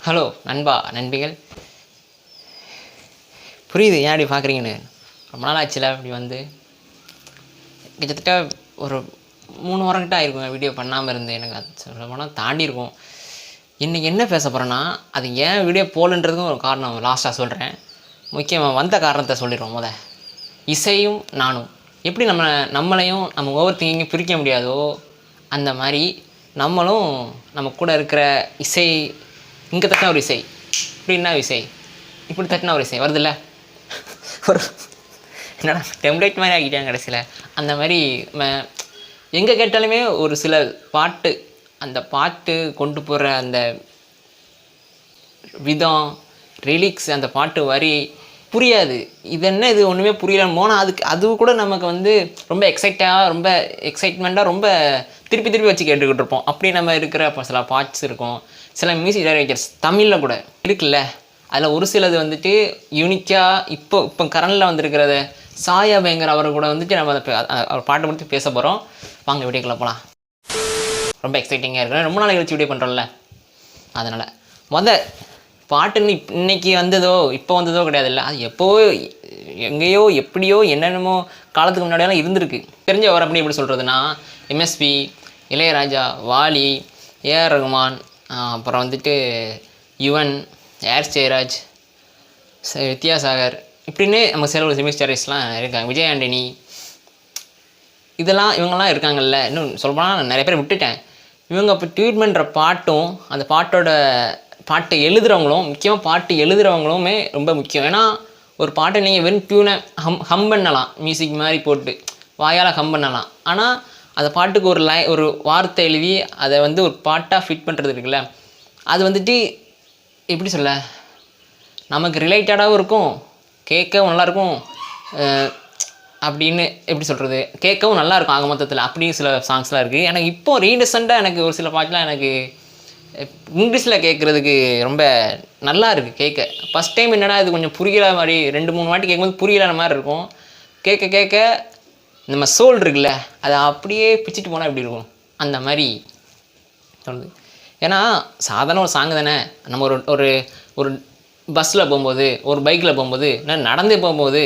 Hello நண்பா நண்பிகள், புரியுது ஏன் அப்படி பார்க்குறீங்கன்னு. ரொம்ப நாள் ஆச்சுல அப்படி வந்து கிட்டத்தட்ட ஒரு 3 வாரம் கிட்ட ஆயிருக்கும் வீடியோ பண்ணாமல் இருந்து. எனக்கு அது சொல்ல போனால் தாண்டி இருக்கும். இன்றைக்கி என்ன பேச போகிறேன்னா, அது ஏன் வீடியோ போகலன்றதுக்கும் ஒரு காரணம் லாஸ்ட்டாக சொல்கிறேன். முக்கியமாக வந்த காரணத்தை சொல்லிடுறோம். இசையும் நானும் எப்படி நம்மளையும் நம்ம ஓவர் திங்கிங்கையும் பிரிக்க முடியாதோ, அந்த மாதிரி நம்மளும் நம்ம கூட இருக்கிற இசை, இங்கே தட்டின ஒரு இசை, இப்படின்னா இசை, இப்படி தட்டின ஒரு இசை வருதில்ல, ஒரு என்னடா டெம்ப்ளேட் மாதிரி ஆகிட்டாங்க கடைசியில். அந்த மாதிரி எங்கே கேட்டாலுமே ஒரு சில பாட்டு, அந்த பாட்டு கொண்டு போகிற அந்த விதம், ரிலிக்ஸ், அந்த பாட்டு வரி புரியாது. இது என்ன இது ஒன்றுமே புரியலன்னு போனால் அது கூட நமக்கு வந்து ரொம்ப ரொம்ப எக்ஸைட்மெண்ட்டாக ரொம்ப திருப்பி வச்சு கேட்டுக்கிட்டு இருப்போம். அப்படி நம்ம இருக்கிற சில பாட்ஸ் இருக்கும். சில மியூசிக் டைரக்டர்ஸ் தமிழில் கூட இருக்குல்ல, அதில் ஒரு சிலது வந்துட்டு யூனிக்காக இப்போ கரண்டில் வந்துருக்கிறத சாயா பயங்கர் அவர் கூட வந்துட்டு நம்ம அவர் பாட்டை பற்றி பேச போகிறோம். வாங்க வீடியோக்குள்ள போகலாம். ரொம்ப எக்ஸைட்டிங்காக இருக்கிறேன். ரொம்ப நாள் கழிச்சு வீடியோ பண்ணுறோம்ல, அதனால் பாட்டுன்னு இன்னைக்கு வந்ததோ இப்போ வந்ததோ கிடையாது. இல்லை, அது எப்போவோ எங்கேயோ எப்படியோ என்னென்னமோ காலத்துக்கு முன்னாடியெல்லாம் இருந்திருக்கு. தெரிஞ்ச வர அப்படி எப்படி சொல்கிறதுனா, எம்எஸ்பி, இளையராஜா, வாலி, ஏஆர் ரகுமான், அப்புறம் வந்துட்டு யுவன், ஏஆர் ஜெயராஜ், வித்யாசாகர், இப்படின்னு நம்ம சில ஒரு செமிஸ்டரிஸ்லாம் இருக்காங்க. விஜய் ஆண்டனி, இவங்கெல்லாம் இருக்காங்கல்ல. இன்னும் சொல்லப்போனால் நான் நிறைய பேர் விட்டுட்டேன். இவங்க இப்போ ட்வீட் பண்ணுற பாட்டும், அந்த பாட்டை எழுதுகிறவங்களும், முக்கியமாக பாட்டு எழுதுகிறவங்களுமே ரொம்ப முக்கியம். ஏன்னா ஒரு பாட்டை நீங்கள் வெறும் டியூனை ஹம் பண்ணலாம், மியூசிக் மாதிரி போட்டு வாயால் ஹம் பண்ணலாம். ஆனால் அந்த பாட்டுக்கு ஒரு வார்த்தை எழுதி அதை வந்து ஒரு பாட்டாக ஃபிட் பண்ணுறது இருக்குல்ல, அது வந்துட்டு எப்படி சொல்ல, நமக்கு ரிலேட்டடாகவும் இருக்கும், கேட்கவும் நல்லாயிருக்கும், அப்படின்னு எப்படி சொல்கிறது, கேட்கவும் நல்லாயிருக்கும் ஆக மொத்தத்தில். அப்படி சில சாங்ஸ்லாம் இருக்குது. எனக்கு இப்போது ரீசெண்டாக எனக்கு ஒரு சில பாட்டெலாம் எனக்கு இங்கிலீஷில் கேட்குறதுக்கு ரொம்ப நல்லா இருக்குது. கேட்க ஃபஸ்ட் டைம் என்னடா இது கொஞ்சம் புரிகிற மாதிரி, 2-3 வாட்டி கேட்கும்போது புரிகிற மாதிரி இருக்கும். கேட்க நம்ம சோல் இருக்குல்ல, அதை அப்படியே பிச்சுட்டு போனால் எப்படி இருக்கும், அந்த மாதிரி தோணுது. ஏன்னா சாதாரண ஒரு சாங்கு தானே. நம்ம ஒரு பஸ்ஸில் போகும்போது, ஒரு பைக்கில் போகும்போது, நடந்தே போகும்போது,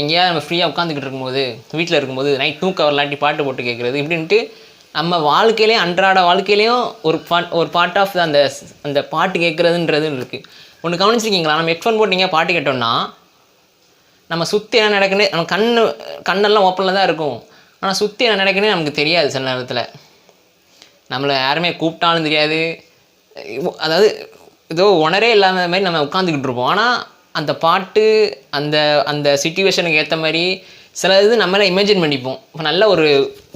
எங்கேயாவது நம்ம ஃப்ரீயாக உட்காந்துக்கிட்டு இருக்கும்போது, வீட்டில் இருக்கும்போது, நைட் தூக்கம் வரலாட்டி பாட்டு போட்டு கேட்குறது, இப்படின்ட்டு நம்ம வாழ்க்கையிலேயும் அன்றாட வாழ்க்கையிலையும் ஒரு பார்ட் ஆஃப் அந்த பாட்டு கேட்குறதுன்றது இருக்குது. ஒன்று கவனிச்சிருக்கீங்களா, நம்ம ஹெட்ஃபோன் போட்டிங்க பாட்டு கேட்டோம்னா நம்ம சுற்றி என்ன நடக்குன்னு, நம்ம கண்ணெல்லாம் ஓப்பனில் தான் இருக்கும். ஆனால் சுற்றி என்ன நடக்குன்னு நமக்கு தெரியாது. சில நேரத்தில் நம்மளை யாருமே கூப்பிட்டாலும் தெரியாது. அதாவது ஏதோ உணரே இல்லாத மாதிரி நம்ம உட்காந்துக்கிட்டு இருப்போம். ஆனால் அந்த பாட்டு அந்த சிச்சுவேஷனுக்கு ஏற்ற மாதிரி சில இது நம்மளே இமேஜின் பண்ணிப்போம். இப்போ நல்ல ஒரு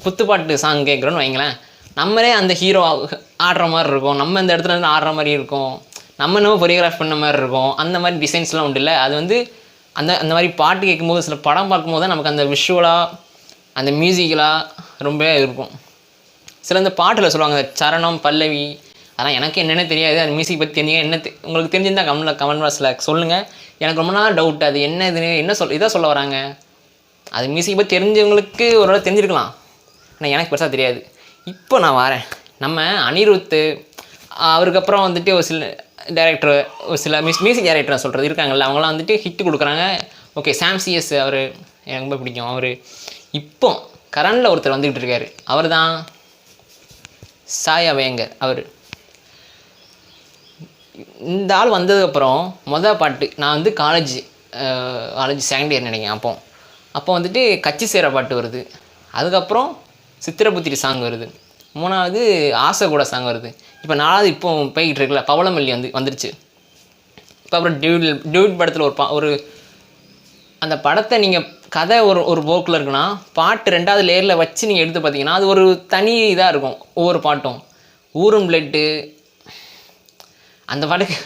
குத்துப்பாட்டு சாங் கேட்குறோன்னு வைங்களேன், நம்மளே அந்த ஹீரோ ஆடுற மாதிரி இருக்கும், நம்ம இந்த இடத்துல இருந்து ஆடுற மாதிரி இருக்கும், நம்ம கொரியோகிராஃப் பண்ண மாதிரி இருக்கும். அந்த மாதிரி டிசைன்ஸ்லாம் உண்டு இல்லை. அது வந்து அந்த மாதிரி பாட்டு கேட்கும்போது, சில படம் பார்க்கும்போது தான் நமக்கு அந்த விஷுவலாக, அந்த மியூசிக்கலாக ரொம்ப இருக்கும். சில இந்த பாட்டில் சொல்லுவாங்க சரணம், பல்லவி, அதெல்லாம் எனக்கு என்னென்ன தெரியாது. அது மியூசிக் பற்றி தெரிஞ்சுங்க. உங்களுக்கு தெரிஞ்சிருந்தால் கமெண்ட் பாக்ஸில் சொல்லுங்கள். எனக்கு ரொம்ப நாள் டவுட், அது என்ன இதுன்னு இதை சொல்ல வராங்க. அது மியூசிக் பற்றி தெரிஞ்சவங்களுக்கு ஒரு தெரிஞ்சிருக்கலாம், ஆனால் எனக்கு பெருசாக தெரியாது. இப்போ நான் வரேன். நம்ம அனிருத்து, அவருக்கு அப்புறம் வந்துட்டு ஒரு சில டைரக்டர், ஒரு சில மியூசிக் டைரக்டர் சொல்கிறது இருக்காங்கல்ல, அவங்களாம் வந்துட்டு ஹிட்டு கொடுக்குறாங்க. ஓகே, சாம் சிஎஸ் அவர் எனக்கு ரொம்ப பிடிக்கும். அவர் இப்போ கரண்டில் ஒருத்தர் வந்துக்கிட்டு இருக்கார். அவர் தான் சாயா பயங்கர். அவர் இந்த ஆள் வந்ததுக்கப்புறம் பாட்டு, நான் வந்து காலேஜ் செகண்ட் இயர் நினைக்கிறேன். அப்போ வந்துட்டு கட்சி சேர பாட்டு வருது. அதுக்கப்புறம் சித்திரபுத்திரி சாங் வருது. 3வது ஆசை கூட சாங் வருது. இப்போ 4வது இப்போ போய்கிட்டு இருக்குல்ல பவளமல்லி வந்துருச்சு. இப்போ அப்புறம் டியூட் படத்தில் ஒரு அந்த படத்தை நீங்கள் கதை ஒரு போக்கில் இருக்குன்னா, பாட்டு 2வது லேயரில் வச்சு நீங்கள் எடுத்து பார்த்தீங்கன்னா அது ஒரு தனி இதாக இருக்கும். ஒவ்வொரு பாட்டும் ஊரும் பிளட்டு, அந்த பாட்டுக்கு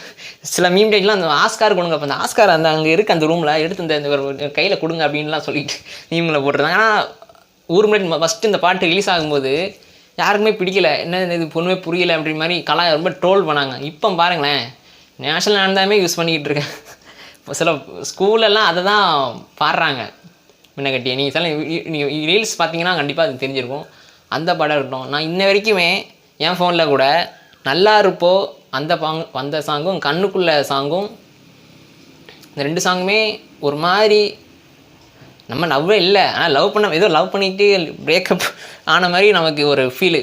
சில மீம் டேட்லாம் அந்த ஆஸ்கார் கொடுங்க, அப்போ அந்த ஆஸ்கார் அங்கே இருக்குது, அந்த ரூமில் எடுத்து இந்த கையில் கொடுங்க அப்படின்லாம் சொல்லிட்டு மீமில் போட்டுருந்தாங்க. ஆனால் ஊர் முன்னாடி ஃபஸ்ட்டு இந்த பாட்டு ரிலீஸ் ஆகும்போது யாருக்குமே பிடிக்கல, என்ன இது பொண்ணுமே புரியலை அப்படி மாதிரி ரொம்ப ட்ரோல் பண்ணாங்க. இப்போ பாருங்களேன், நேஷ்னல் ஆனந்தாமே யூஸ் பண்ணிக்கிட்டு இருக்கேன். இப்போ சில ஸ்கூலெல்லாம் அதை தான் பாடுறாங்க முன்னகட்டியே. நீங்கள் ரீல்ஸ் பார்த்தீங்கன்னா கண்டிப்பாக அது தெரிஞ்சிருக்கும். அந்த படம் இருக்கட்டும். நான் இன்ன வரைக்குமே என் ஃபோனில் கூட நல்லா இருப்போ அந்த சாங்கும் கண்ணுக்குள்ள சாங்கும், இந்த 2 சாங்குமே ஒரு மாதிரி நம்ம லவ்வே இல்லை, ஆனால் லவ் பண்ணிட்டு பிரேக்கப் ஆன மாதிரி நமக்கு ஒரு ஃபீலு.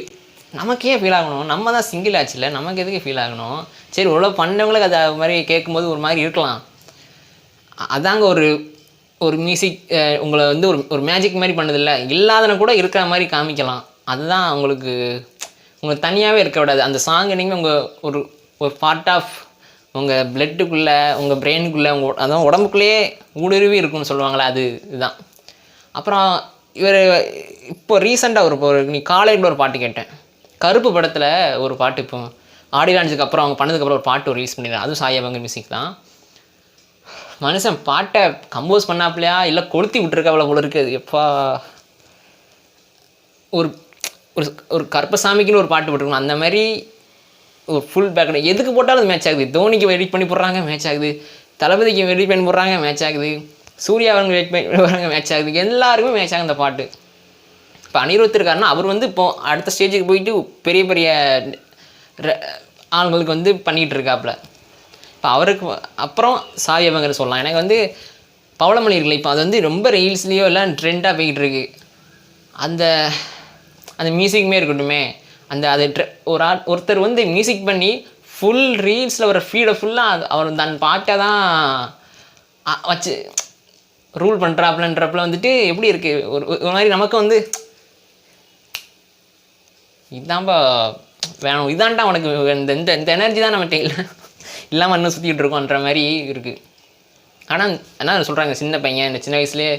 நமக்கே ஃபீல் ஆகணும், நம்ம தான் சிங்கிள் ஆச்சுல்ல, நமக்கு எதுக்கு ஃபீல் ஆகணும்? சரி இவ்வளோ பண்ணவங்களுக்கு அது மாதிரி கேட்கும்போது ஒரு மாதிரி இருக்கலாம். அதாங்க ஒரு மியூசிக் உங்களை வந்து ஒரு மேஜிக் மாதிரி பண்ணதில்லை, இல்லாதன கூட இருக்கிற மாதிரி காமிக்கலாம். அதுதான் உங்களுக்கு தனியாகவே இருக்க விடாது. அந்த சாங் நீங்கள் உங்கள் ஒரு பார்ட் ஆஃப் உங்கள் பிளட்டுக்குள்ளே, உங்கள் பிரெயினுக்குள்ளே, அதான் உடம்புக்குள்ளேயே ஊடுருவி இருக்குன்னு சொல்லுவாங்களே, இதுதான். அப்புறம் இவர் இப்போ ரீசெண்டாக நீ காலையில் ஒரு பாட்டு கேட்டேன், கருப்பு படத்தில் ஒரு பாட்டு. இப்போ ஆடியோ லான்ச்சுக்கு அப்புறம் அவங்க பண்ணதுக்கப்புறம் ஒரு பாட்டு ரிலீஸ் பண்ணிடுறாங்க, அதுவும் சாய் அபங்கர் மியூசிக் தான். மனுஷன் பாட்டை கம்போஸ் பண்ணாப்பிலையா இல்லை கொளுத்தி விட்டுருக்காவில் போல இருக்குது. எப்பா ஒரு ஒரு கருப்பசாமிக்குன்னு ஒரு பாட்டு போட்டிருக்கணும், அந்த மாதிரி ஒரு ஃபுல் பேக்ரவுண்ட் எதுக்கு போட்டாலும் அது மேட்ச் ஆகுது. தோனிக்கு எடிட் பண்ணி போடுறாங்க, மேட்ச் ஆகுது. தளபதிக்கு எடிட் பண்ணி போடுறாங்க, மேட்ச் ஆகுது. சூர்யா அவங்க எடிட் பண்ணி போடுறாங்க, மேட்ச் ஆகுது. எல்லாருக்குமே மேட்ச் ஆகுது அந்த பாட்டு. இப்போ அனிருத் இருக்காருன்னா அவர் வந்து இப்போது அடுத்த ஸ்டேஜுக்கு போயிட்டு பெரிய பெரிய ஆளுங்களுக்கு வந்து பண்ணிகிட்டு இருக்காப்புல. இப்போ அவருக்கு அப்புறம் சாய் அபங்கர் சொல்லலாம். எனக்கு வந்து பவளமணி இருக்குல்ல, இப்போ அது வந்து ரொம்ப ரீல்ஸ்லேயோ எல்லாம் ட்ரெண்டாக போய்கிட்டு இருக்கு. அந்த மியூசிக்குமே இருக்கட்டுமே, ஒருத்தர் வந்து மியூசிக் பண்ணி ஃபுல் ரீல்ஸில் வர ஃபீடை ஃபுல்லாக அவர் தன் பாட்டை தான் வச்சு ரூல் பண்ணுறாப்புலன்றப்பல வந்துட்டு எப்படி இருக்குது ஒரு மாதிரி நமக்கு வந்து இதான்பா வேணும், இதான்டா உனக்கு இந்த எனர்ஜி தான் நம்மகிட்ட இல்லாமல் இன்னும் சுற்றிக்கிட்டு இருக்கோன்ற மாதிரி இருக்குது. ஆனால் என்ன சொல்கிறாங்க, சின்ன பையன் இந்த சின்ன வயசுலேயே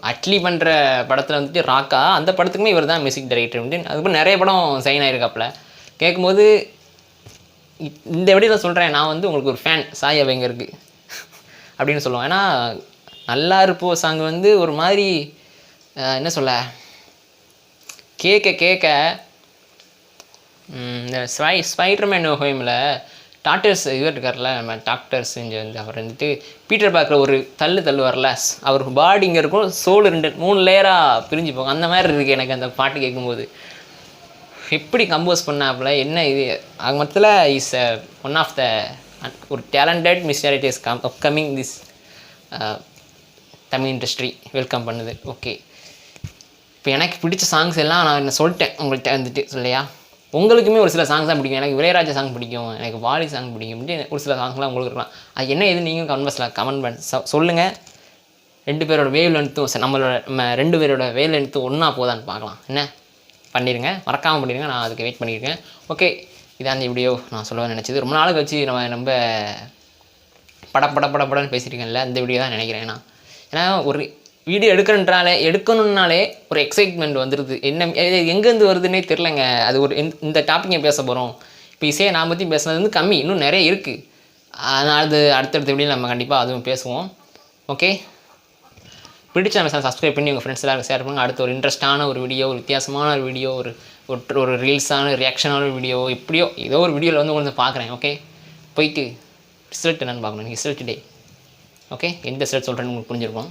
அட்லி பண்ணுற படத்தில் வந்துட்டு ராக்கா, அந்த படத்துக்குமே இவர் தான் மியூசிக் டைரக்டர். அதுக்கப்புறம் நிறைய படம் சைன் ஆகிருக்காப்புல. கேட்கும்போது இந்த எப்படி நான் சொல்கிறேன், நான் வந்து உங்களுக்கு ஒரு ஃபேன் சாய் அபங்கருக்கு அப்படின்னு சொல்லுவேன். ஏன்னா நல்லா இருப்போ சாங் வந்து ஒரு மாதிரி என்ன சொல்ல, கேட்க இந்த ஸ்பைடர்மேன் ஹோமில் டாக்டர்ஸ் இவர் இருக்கார்ல, நம்ம டாக்டர்ஸ் இங்கே வந்து அவர் வந்துட்டு பீட்டர் பார்க்குற ஒரு தள்ளு வரல, அவருக்கு பாடி இங்கே இருக்கும், சோல் 2-3 லேயராக பிரிஞ்சு போகும். அந்த மாதிரி இருக்குது எனக்கு அந்த பாட்டு கேட்கும்போது. எப்படி கம்போஸ் பண்ணாப்புல, என்ன இது ஆக மொத்தத்தில் இஸ் ஒன் ஆஃப் த ஒரு talented mister is upcoming this Tamil industry welcome பண்ணுது. ஓகே, இப்போ எனக்கு பிடிச்ச சாங்ஸ் எல்லாம் நான் என்ன சொல்லிட்டேன் உங்கள்கிட்ட வந்துட்டு சொல்லையா. உங்களுக்குமே ஒரு சில சாங்ஸ் தான் பிடிக்கும். எனக்கு இளையராஜா சாங் பிடிக்கும், எனக்கு வாலி சாங் பிடிக்கும், ஒரு சில சாங்ஸ்லாம் உங்களுக்கு இருக்கலாம். அது என்ன எது நீங்கள் கமெண்ட் பண்ண சொல்லுங்கள். 2 பேரோட வேவ் லென்த்தும் நம்ம 2 பேரோட வேவ் லென்த்தும் ஒன்றா போதான்னு பார்க்கலாம். என்ன பண்ணிடுங்க, மறக்காமல் பண்ணிடுங்க, நான் அதுக்கு வெயிட் பண்ணியிருக்கேன். ஓகே, இதான் அந்த வீடியோ நான் சொல்ல நினச்சது. ரொம்ப நாளுக்கு வச்சு நம்ம படன்னு பேசியிருக்கேன்ல, அந்த வீடியோ தான் நினைக்கிறேன். ஏன்னா ஒரு வீடியோ எடுக்கணுன்னாலே ஒரு எக்ஸைட்மெண்ட் வந்துடுது. என்ன எங்கேருந்து வருதுன்னே தெரிலங்க. அது ஒரு இந்த டாப்பிக்கை பேச போகிறோம். இப்போ இசையை நான் பற்றி பேசுனது வந்து கம்மி, இன்னும் நிறைய இருக்குது. அதனால் அது அடுத்தடுத்த வீடியோ நம்ம கண்டிப்பாக அதுவும் பேசுவோம். ஓகே, பிடிச்ச நம்ம சப்ஸ்கிரைப் பண்ணி உங்கள் ஃப்ரெண்ட்ஸ் எல்லாருக்கும் ஷேர் பண்ணுங்கள். அடுத்த ஒரு இன்ட்ரெஸ்ட்டான ஒரு வீடியோ, ஒரு வித்தியாசமான ஒரு வீடியோ, ஒரு ரீல்ஸான ரியாக்ஷனான வீடியோ, எப்படியோ ஏதோ ஒரு வீடியோவில் வந்து உங்களுக்கு பார்க்குறேன். ஓகே, போயிட்டு ரிசல்ட் என்னென்னு பார்க்கணும். Result day. ஓகே, எந்த ரிசல்ட் சொல்கிறேன்னு உங்களுக்கு புரிஞ்சிருக்கும்.